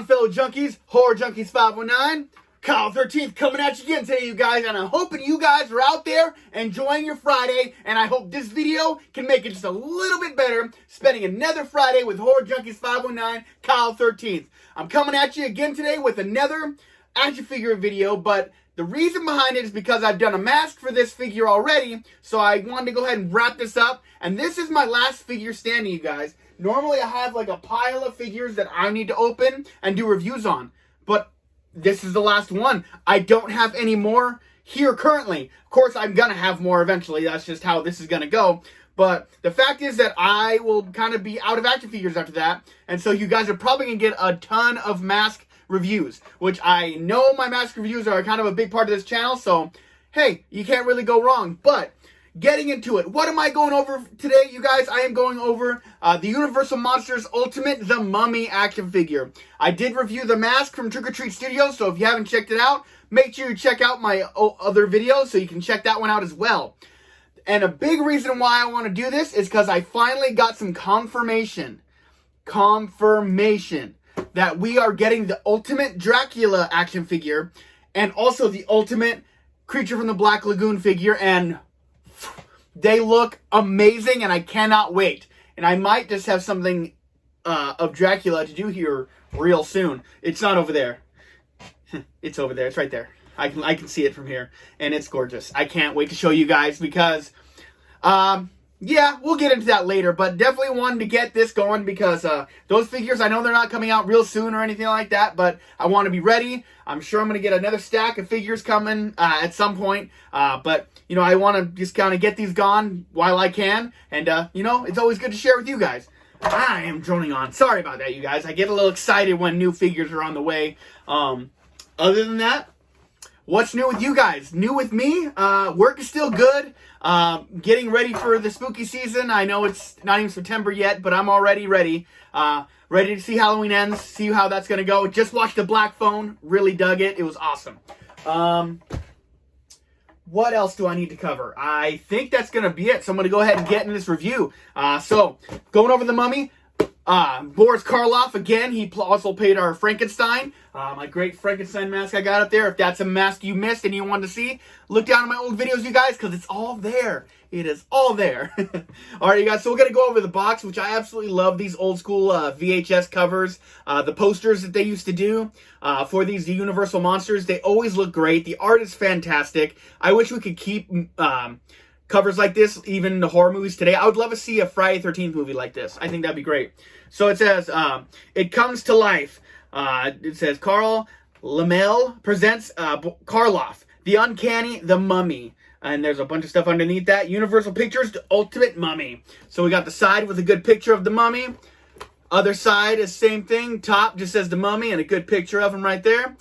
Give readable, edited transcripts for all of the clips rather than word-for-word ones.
fellow junkies, Horror Junkies 519, Kyle 13th coming at you again today, you guys, and I'm hoping you guys are out there enjoying your Friday, and I hope this video can make it just a little bit better, spending another Friday with Horror Junkies 519, Kyle 13th. I'm coming at you again today with another action figure video, but the reason behind it is because I've done a mask for this figure already, so I wanted to go ahead and wrap this up, and this is my last figure standing, you guys. Normally I have like a pile of figures that I need to open and do reviews on, but this is the last one. I don't have any more here currently. Of course, I'm going to have more eventually. That's just how this is going to go. But the fact is that I will kind of be out of action figures after that, and so you guys are probably going to get a ton of mask reviews, which I know my mask reviews are kind of a big part of this channel, so hey, you can't really go wrong. But getting into it, what am I going over today, you guys? I am going over the Universal Monsters Ultimate The Mummy action figure. I did review the mask from Trick or Treat Studios, so if you haven't checked it out, make sure you check out my other videos so you can check that one out as well. And a big reason why I want to do this is because I finally got some confirmation that we are getting the Ultimate Dracula action figure and also the Ultimate Creature from the Black Lagoon figure, and they look amazing, and I cannot wait. And I might just have something of Dracula to do here real soon. It's not over there. It's over there. It's right there. I can see it from here, and it's gorgeous. I can't wait to show you guys because, yeah, we'll get into that later. But definitely wanted to get this going because those figures, I know they're not coming out real soon or anything like that, but I want to be ready. I'm sure I'm going to get another stack of figures coming at some point. But, you know, I want to just kind of get these gone while I can. And, you know, it's always good to share with you guys. I am droning on. Sorry about that, you guys. I get a little excited when new figures are on the way. Other than that, what's new with you guys? New with me? Work is still good. Getting ready for the spooky season. I know it's not even September yet, but I'm already ready. Ready to see Halloween Ends, see how that's going to go. Just watched The Black Phone. Really dug it. It was awesome. What else do I need to cover? I think that's going to be it. So I'm going to go ahead and get in this review. So, going over The Mummy. Boris Karloff, again, he also played our Frankenstein. My great Frankenstein mask I got up there. If that's a mask you missed and you wanted to see, look down at my old videos, you guys, because it's all there. It is all there. Alright, you guys, so we're going to go over the box, which I absolutely love these old school VHS covers. The posters that they used to do for these Universal Monsters, they always look great. The art is fantastic. I wish we could keep covers like this, even in the horror movies today. I would love to see a Friday 13th movie like this. I think that'd be great. So it says, it comes to life. It says, Carl Laemmle presents Karloff, The Uncanny, The Mummy. And there's a bunch of stuff underneath that. Universal Pictures, The Ultimate Mummy. So we got the side with a good picture of the mummy. Other side is same thing. Top just says The Mummy and a good picture of him right there.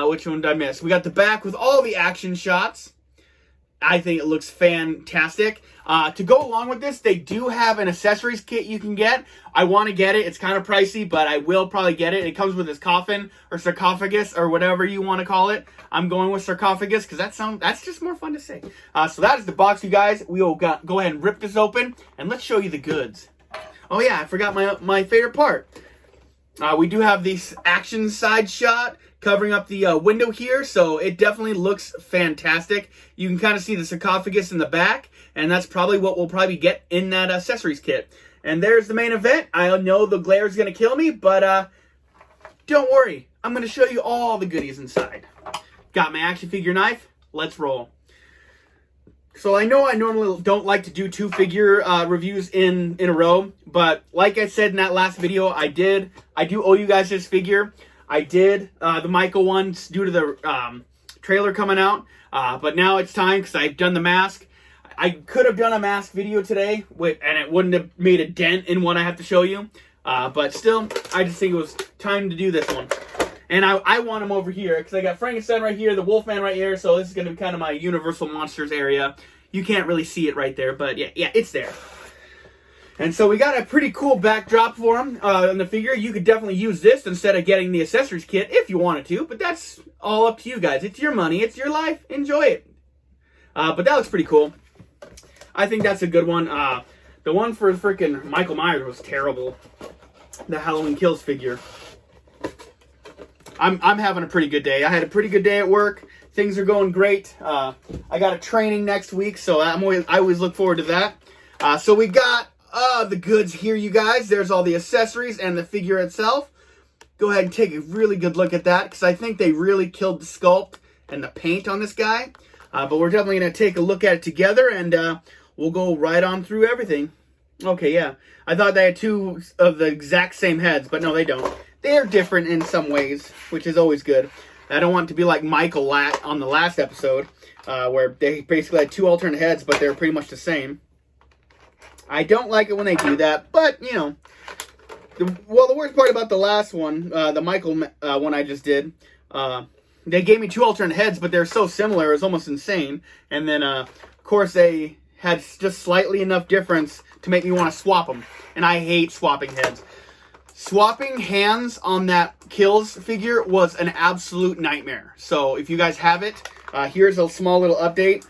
Which one did I miss? We got the back with all the action shots. I think it looks fantastic. To go along with this, they do have an accessories kit you can get. I want to get it. It's kind of pricey, but I will probably get it. It comes with this coffin or sarcophagus or whatever you want to call it. I'm going with sarcophagus because that's just more fun to say. So that is the box, you guys. We will go ahead and rip this open and let's show you the goods. Oh yeah, I forgot my favorite part. We do have this action side shot covering up the window here, so it definitely looks fantastic. You can kind of see the sarcophagus in the back, and that's probably what we'll probably get in that accessories kit. And there's the main event. I know the glare is going to kill me, but don't worry. I'm going to show you all the goodies inside. Got my action figure knife. Let's roll. So I know I normally don't like to do two figure reviews in a row, but like I said in that last video, I do owe you guys this figure. I did the Michael ones due to the trailer coming out, but now it's time because I've done the mask. I could have done a mask video today, and it wouldn't have made a dent in what I have to show you, but still, I just think it was time to do this one. And I want them over here because I got Frankenstein right here, the Wolfman right here, so this is going to be kind of my Universal Monsters area. You can't really see it right there, but yeah, it's there. And so we got a pretty cool backdrop for him on the figure. You could definitely use this instead of getting the accessories kit if you wanted to, but that's all up to you guys. It's your money. It's your life. Enjoy it. But that looks pretty cool. I think that's a good one. The one for freaking Michael Myers was terrible. The Halloween Kills figure. I'm having a pretty good day. I had a pretty good day at work. Things are going great. I got a training next week, so I always look forward to that. So we got the goods here, you guys. There's all the accessories and the figure itself. Go ahead and take a really good look at that, because I think they really killed the sculpt and the paint on this guy. But we're definitely going to take a look at it together, and we'll go right on through everything. Okay, yeah. I thought they had two of the exact same heads, but no, they don't. They're different in some ways, which is always good. I don't want it to be like Michael on the last episode, where they basically had two alternate heads, but they're pretty much the same. I don't like it when they do that, but, you know. The worst part about the last one, the Michael one I just did, they gave me two alternate heads, but they're so similar, it was almost insane. And then, of course, they had just slightly enough difference to make me want to swap them. And I hate swapping heads. Swapping hands on that Kills figure was an absolute nightmare. So if you guys have it, here's a small little update.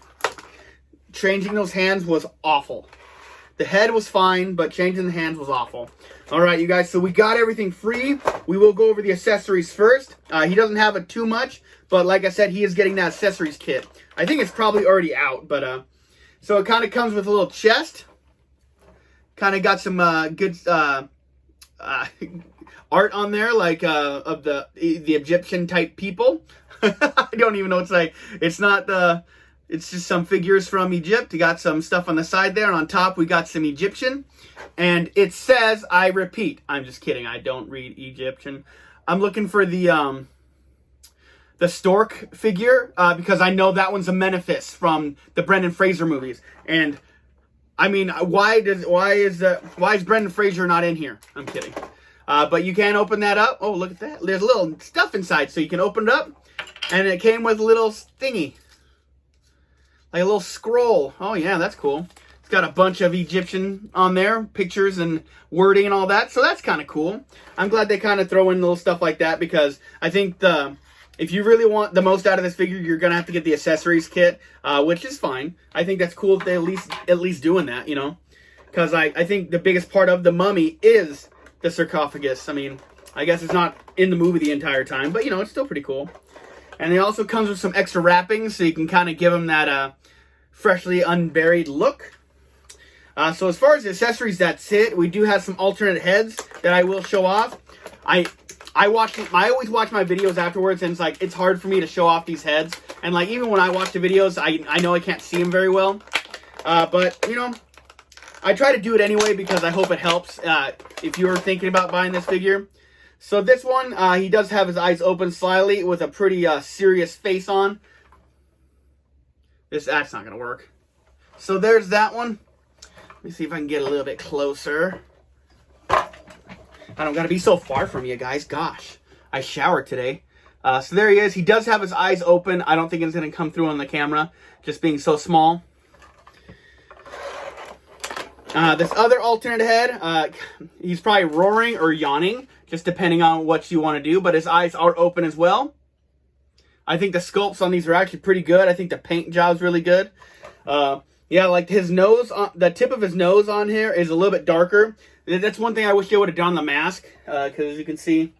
Changing those hands was awful. The head was fine, but changing the hands was awful. Alright, you guys, so we got everything free. We will go over the accessories first. He doesn't have it too much, but like I said, he is getting that accessories kit. I think it's probably already out, but so it kind of comes with a little chest. Kind of got some good art on there, like of the Egyptian type people. I don't even know what to say. It's not the... It's just some figures from Egypt. You got some stuff on the side there, and on top we got some Egyptian. And it says, I repeat. I'm just kidding. I don't read Egyptian. I'm looking for the stork figure because I know that one's a Menephis from the Brendan Fraser movies. And I mean, why is Brendan Fraser not in here? I'm kidding. But you can open that up. Oh, look at that. There's a little stuff inside, so you can open it up. And it came with a little thingy. Like a little scroll. Oh, yeah, that's cool. It's got a bunch of Egyptian on there, pictures and wording and all that. So that's kind of cool. I'm glad they kind of throw in little stuff like that, because I think if you really want the most out of this figure, you're going to have to get the accessories kit, which is fine. I think that's cool if they're at least doing that, you know. Because I think the biggest part of the mummy is the sarcophagus. I mean, I guess it's not in the movie the entire time, but, you know, it's still pretty cool. And it also comes with some extra wrappings, so you can kind of give them that freshly unburied look. So as far as the accessories, that's it. We do have some alternate heads that I will show off. I always watch my videos afterwards, and it's like, it's hard for me to show off these heads. And like, even when I watch the videos, I know I can't see them very well. But, you know, I try to do it anyway because I hope it helps if you're thinking about buying this figure. So this one, he does have his eyes open slightly with a pretty serious face on. That's not going to work. So there's that one. Let me see if I can get a little bit closer. I don't got to be so far from you guys. Gosh, I showered today. So there he is. He does have his eyes open. I don't think it's going to come through on the camera, just being so small. This other alternate head, he's probably roaring or yawning, just depending on what you want to do, but his eyes are open as well. I think the sculpts on these are actually pretty good. I think the paint job's really good. Yeah, like his nose, the tip of his nose on here is a little bit darker. That's one thing I wish they would have done on the mask, because as you can see,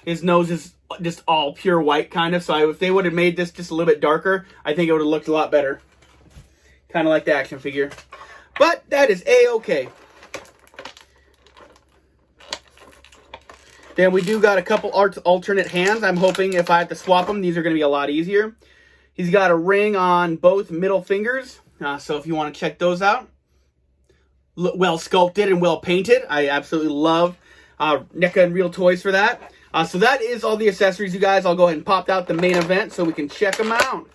his nose is just all pure white, kind of. So if they would have made this just a little bit darker, I think it would have looked a lot better. Kind of like the action figure. But that is A-okay. Then we do got a couple alternate hands. I'm hoping if I have to swap them, these are going to be a lot easier. He's got a ring on both middle fingers. So if you want to check those out. Well sculpted and well painted. I absolutely love NECA and Real Toys for that. So that is all the accessories, you guys. I'll go ahead and pop out the main event so we can check them out.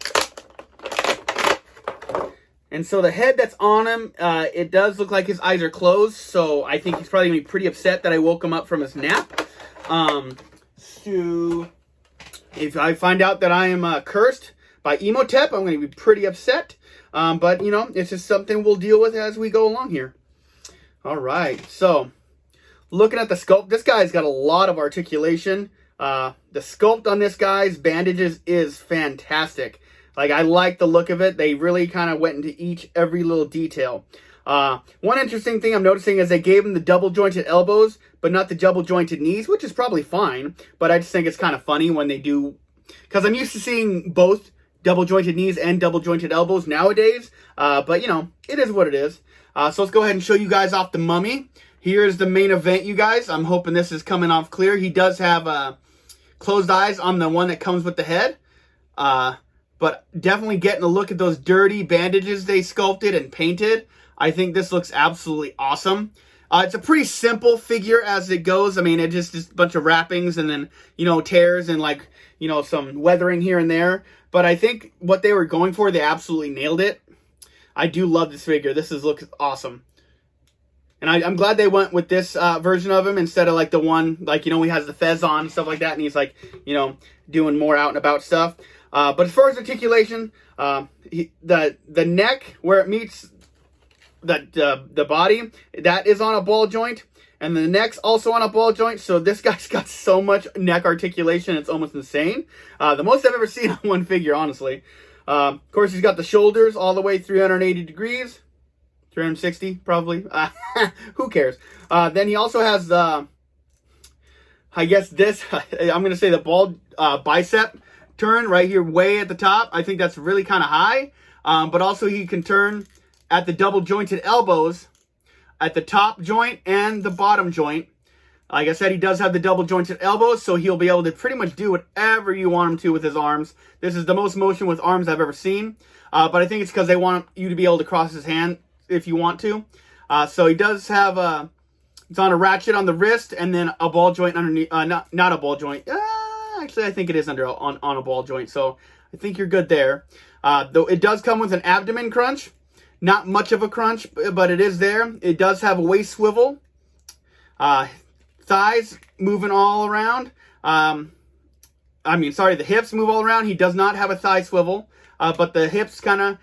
And so the head that's on him, it does look like his eyes are closed. So I think he's probably going to be pretty upset that I woke him up from his nap. So if I find out that I am cursed by Emotep, I'm going to be pretty upset. But, you know, it's just something we'll deal with as we go along here. All right. So looking at the sculpt, this guy's got a lot of articulation. The sculpt on this guy's bandages is fantastic. Like, I like the look of it. They really kind of went into every little detail. One interesting thing I'm noticing is they gave him the double jointed elbows, but not the double jointed knees, which is probably fine. But I just think it's kind of funny when they do, because I'm used to seeing both double jointed knees and double jointed elbows nowadays. But you know, it is what it is. So let's go ahead and show you guys off the Mummy. Here's the main event, you guys. I'm hoping this is coming off clear. He does have closed eyes on the one that comes with the head. But definitely getting a look at those dirty bandages they sculpted and painted. I think this looks absolutely awesome. It's a pretty simple figure as it goes. I mean, it just a bunch of wrappings and then, you know, tears and like, you know, some weathering here and there. But I think what they were going for, they absolutely nailed it. I do love this figure. This looks awesome. And I'm glad they went with this version of him instead of like the one, like, you know, he has the fez on and stuff like that. And he's like, you know, doing more out and about stuff. But as far as articulation, the neck where it meets the body, that is on a ball joint, and the neck's also on a ball joint. So this guy's got so much neck articulation, it's almost insane. The most I've ever seen on one figure, honestly. Of course, he's got the shoulders all the way 380 degrees, 360 probably. Who cares? Then he also has the, I guess this, I'm gonna say the ball bicep turn right here way at the top. I think that's really kind of high. But also he can turn at the double jointed elbows at the top joint and the bottom joint. Like I said, he does have the double jointed elbows, so he'll be able to pretty much do whatever you want him to with his arms. This is the most motion with arms I've ever seen. But I think it's because they want you to be able to cross his hand if you want to. So he does have it's on a ratchet on the wrist and then a ball joint underneath. Not a ball joint. Actually, I think it is on a ball joint, so I think you're good there. Though it does come with an abdomen crunch. Not much of a crunch, but it is there. It does have a waist swivel. Thighs moving all around. The hips move all around. He does not have a thigh swivel, but the hips kind of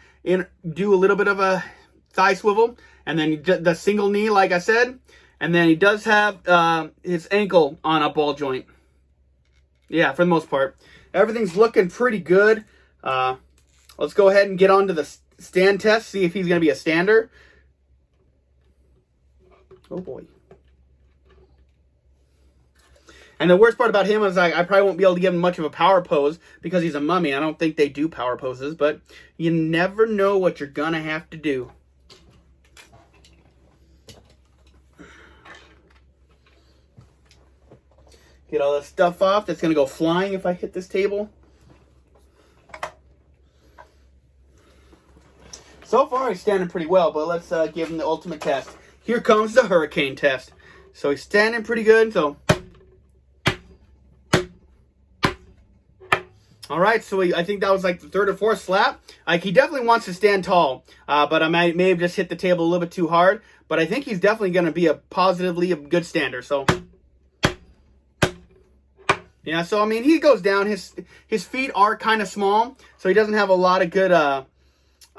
do a little bit of a thigh swivel. And then the single knee, like I said. And then he does have his ankle on a ball joint. Yeah, for the most part. Everything's looking pretty good. Let's go ahead and get on to the stand test, see if he's going to be a stander. Oh boy. And the worst part about him is I probably won't be able to give him much of a power pose because he's a mummy. I don't think they do power poses, but you never know what you're going to have to do. Get all this stuff off that's going to go flying if I hit this table. So far, he's standing pretty well, but let's give him the ultimate test. Here comes the hurricane test. So he's standing pretty good. So, all right. So I think that was like the third or fourth slap. Like he definitely wants to stand tall, but I may have just hit the table a little bit too hard. But I think he's definitely going to be a good stander. So. Yeah, so I mean, he goes down. His feet are kind of small, so he doesn't have a lot of good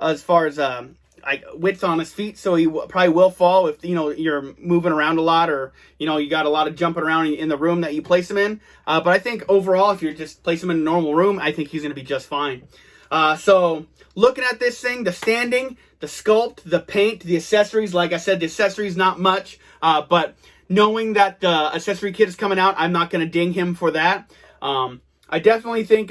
as far as like width on his feet. So he probably will fall if you're moving around a lot, or you got a lot of jumping around in the room that you place him in. But I think overall, if you just place him in a normal room, I think he's going to be just fine. So looking at this thing, the standing, the sculpt, the paint, the accessories. Like I said, the accessories not much, but knowing that the accessory kit is coming out, I'm not going to ding him for that. I definitely think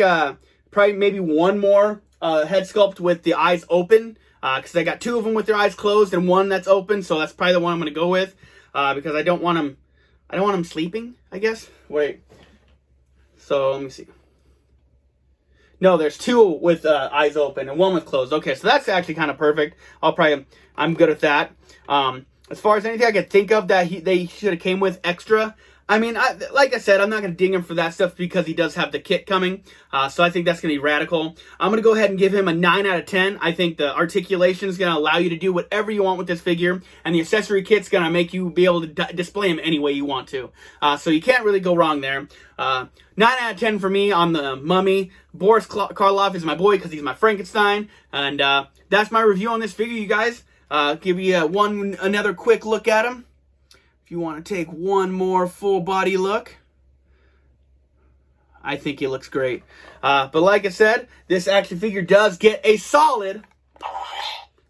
probably maybe one more head sculpt with the eyes open, because I got two of them with their eyes closed and one that's open, so that's probably the one I'm going to go with, because I don't want him sleeping, I guess. Wait. So let me see. No, there's two with eyes open and one with closed. Okay, so that's actually kind of perfect. I'm good with that. As far as anything I could think of that they should have came with extra, I mean, like I said, I'm not going to ding him for that stuff because he does have the kit coming. So I think that's going to be radical. I'm going to go ahead and give him a 9 out of 10. I think the articulation is going to allow you to do whatever you want with this figure. And the accessory kit's going to make you be able to display him any way you want to. So you can't really go wrong there. 9 out of 10 for me on the Mummy. Boris Karloff is my boy because he's my Frankenstein. And that's my review on this figure, you guys. Give you another quick look at him. If you want to take one more full body look, I think he looks great. But like I said, this action figure does get a solid,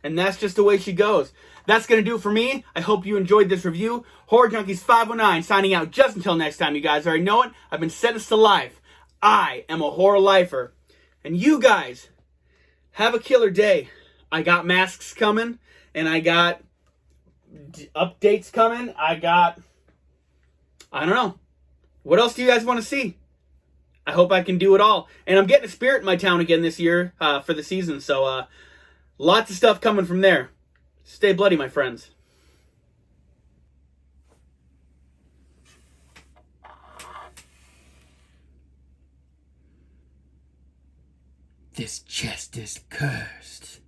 and that's just the way she goes. that's going to do it for me. I hope you enjoyed this review. Horror Junkies 519 signing out just until next time. You guys already know it. I've been sentenced to life. I am a horror lifer. And you guys, have a killer day. I got masks coming, and I got updates coming. I don't know. What else do you guys want to see? I hope I can do it all. And I'm getting a spirit in my town again this year for the season. So lots of stuff coming from there. Stay bloody, my friends. This chest is cursed.